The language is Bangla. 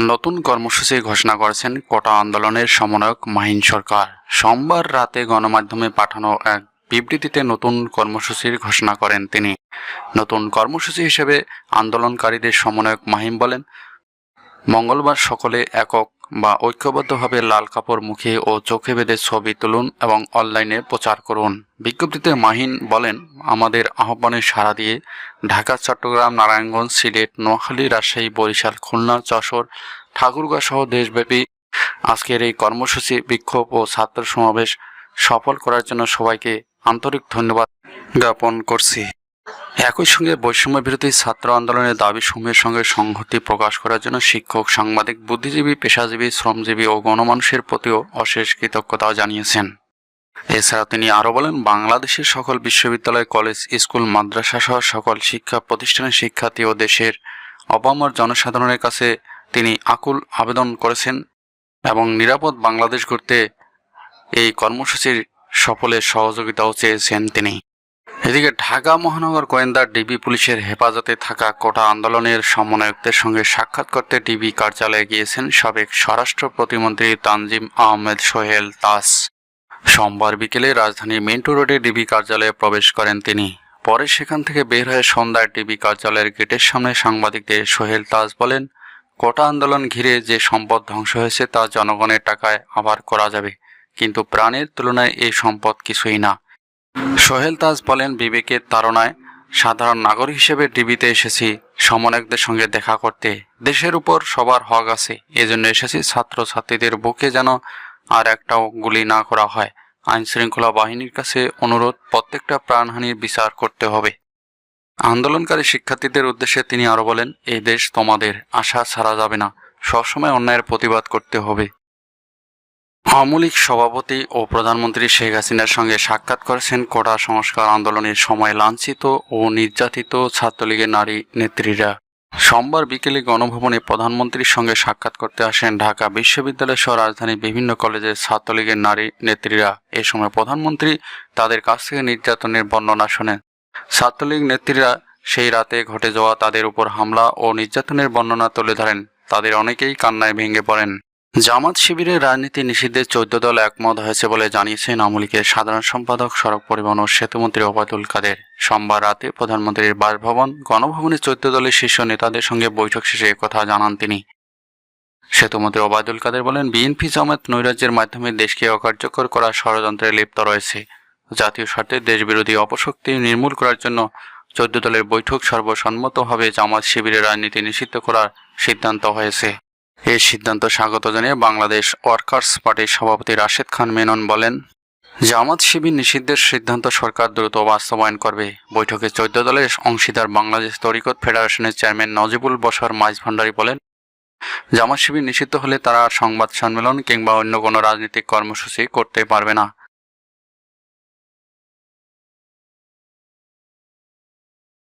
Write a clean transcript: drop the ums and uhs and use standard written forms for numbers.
নতুন কর্মসূচি ঘোষণা করেছেন কোটা আন্দোলনের সমন্বয়ক মাহিন সরকার। সোমবার রাতে গণমাধ্যমে পাঠানো এক বিবৃতিতে নতুন কর্মসূচির ঘোষণা করেন তিনি। নতুন কর্মসূচি হিসেবে আন্দোলনকারীদের সমন্বয়ক মাহিন বলেন, মঙ্গলবার সকলে একক বা ঐক্যবদ্ধভাবে লাল কাপড় মুখে ও চোখে বেঁধে ছবি তুলুন এবং অনলাইনে প্রচার করুন। বিজ্ঞপ্তিতে মাহিন বলেন, আমাদের আহ্বানে সাড়া দিয়ে ঢাকা, চট্টগ্রাম, নারায়ণগঞ্জ, সিলেট, নোয়াখালী, রাজশাহী, বরিশাল, খুলনা, যশোর, ঠাকুরগাঁ সহ দেশব্যাপী আজকের এই কর্মসূচি, বিক্ষোভ ও ছাত্র সমাবেশ সফল করার জন্য সবাইকে আন্তরিক ধন্যবাদ জ্ঞাপন করছি। একই সঙ্গে বৈষম্য বিরোধী ছাত্র আন্দোলনের দাবিসমূহের সঙ্গে সংহতি প্রকাশ করার জন্য শিক্ষক, সাংবাদিক, বুদ্ধিজীবী, পেশাজীবী, শ্রমজীবী ও গণমানুষের প্রতিও অশেষ কৃতজ্ঞতাও জানিয়েছেন। এছাড়া তিনি আরও বলেন, বাংলাদেশের সকল বিশ্ববিদ্যালয়, কলেজ, স্কুল, মাদ্রাসা সহ সকল শিক্ষা প্রতিষ্ঠানের শিক্ষার্থী ও দেশের অপামর জনসাধারণের কাছে তিনি আকুল আবেদন করেছেন এবং নিরাপদ বাংলাদেশ গড়তে এই কর্মসূচির সফলের সহযোগিতাও চেয়েছেন তিনি। এদিকে ঢাকা মহানগর গোয়েন্দা ডিবি পুলিশের হেফাজতে থাকা কোটা আন্দোলনের সমন্বয়কদের সঙ্গে সাক্ষাৎ করতে ডিবি কার্যালয়ে গিয়েছেন সাবেক স্বরাষ্ট্র প্রতিমন্ত্রী তানজিম আহমেদ সোহেল তাজ। সোমবার বিকেলে রাজধানীর মিন্টু রোডে ডিবি কার্যালয়ে প্রবেশ করেন তিনি। পরে সেখান থেকে বের হয়ে সন্ধ্যায় ডিবি কার্যালয়ের গেটের সামনে সাংবাদিকদের সোহেল তাজ বলেন, কোটা আন্দোলন ঘিরে যে সম্পদ ধ্বংস হয়েছে তা জনগণের টাকায় আবার করা যাবে, কিন্তু প্রাণের তুলনায় এই সম্পদ কিছুই না। সোহেল তাজ বলেন, বিবেকের তাড়নায় সাধারণ নাগরিক হিসেবে ডিবিতে এসেছি সমন্বয়কদের সঙ্গে দেখা করতে। দেশের উপর সবার হক আছে, এজন্য এসেছি ছাত্র ছাত্রীদের বুকে যেন আর একটাও গুলি না করা হয়। আইন শৃঙ্খলা বাহিনীর কাছে অনুরোধ, প্রত্যেকটা প্রাণহানির বিচার করতে হবে। আন্দোলনকারী শিক্ষার্থীদের উদ্দেশ্যে তিনি আরো বলেন, এই দেশ তোমাদের, আশা ছাড়া যাবে না, সবসময় অন্যায়ের প্রতিবাদ করতে হবে। আওয়ামী লীগ সভাপতি ও প্রধানমন্ত্রী শেখ হাসিনার সঙ্গে সাক্ষাৎ করেছেন কোটা সংস্কার আন্দোলনের সময় লাঞ্ছিত ও নির্যাতিত ছাত্রলীগের নারী নেত্রীরা। সোমবার বিকেলে গণভবনে প্রধানমন্ত্রীর সঙ্গে সাক্ষাৎ করতে আসেন ঢাকা বিশ্ববিদ্যালয় সহ রাজধানীর বিভিন্ন কলেজের ছাত্রলীগের নারী নেত্রীরা। এ সময় প্রধানমন্ত্রী তাদের কাছ থেকে নির্যাতনের বর্ণনা শোনেন। ছাত্রলীগ নেত্রীরা সেই রাতে ঘটে যাওয়া তাদের উপর হামলা ও নির্যাতনের বর্ণনা তুলে ধরেন। তাদের অনেকেই কান্নায় ভেঙে পড়েন। জামাত শিবিরের রাজনীতি নিষিদ্ধে 14 দল একমত হয়েছে বলে জানিয়েছেন আওয়ামী লীগের সাধারণ সম্পাদক, সড়ক পরিবহন ও সেতুমন্ত্রী ওবায়দুল কাদের। সোমবার রাতে প্রধানমন্ত্রীর বাসভবন গণভবনে 14 দলের শীর্ষ নেতাদের সঙ্গে বৈঠক শেষে একথা জানান তিনি। সেতুমন্ত্রী ওবায়দুল কাদের বলেন, বিএনপি জামাত নৈরাজ্যের মাধ্যমে দেশকে অকার্যকর করার ষড়যন্ত্রে লিপ্ত রয়েছে। জাতীয় স্বার্থে দেশবিরোধী অপশক্তি নির্মূল করার জন্য 14 দলের বৈঠক সর্বসম্মতভাবে জামাত শিবিরের রাজনীতি নিষিদ্ধ করার সিদ্ধান্ত হয়েছে। এই সিদ্ধান্ত স্বাগত জানিয়ে বাংলাদেশ ওয়ার্কার্স পার্টির সভাপতি রাশেদ খান মেনন বলেন, জামাত শিবির নিষিদ্ধের সিদ্ধান্ত সরকার দ্রুত বাস্তবায়ন করবে। বৈঠকে 14 দলের অংশীদার বাংলাদেশ তরিকত ফেডারেশনের চেয়ারম্যান নজিবুল বশর মাইজভান্ডারী বলেন, জামাত শিবির নিষিদ্ধ হলে তারা আর সংবাদ সম্মেলন কিংবা অন্য কোনো রাজনৈতিক কর্মসূচি করতে পারবে না।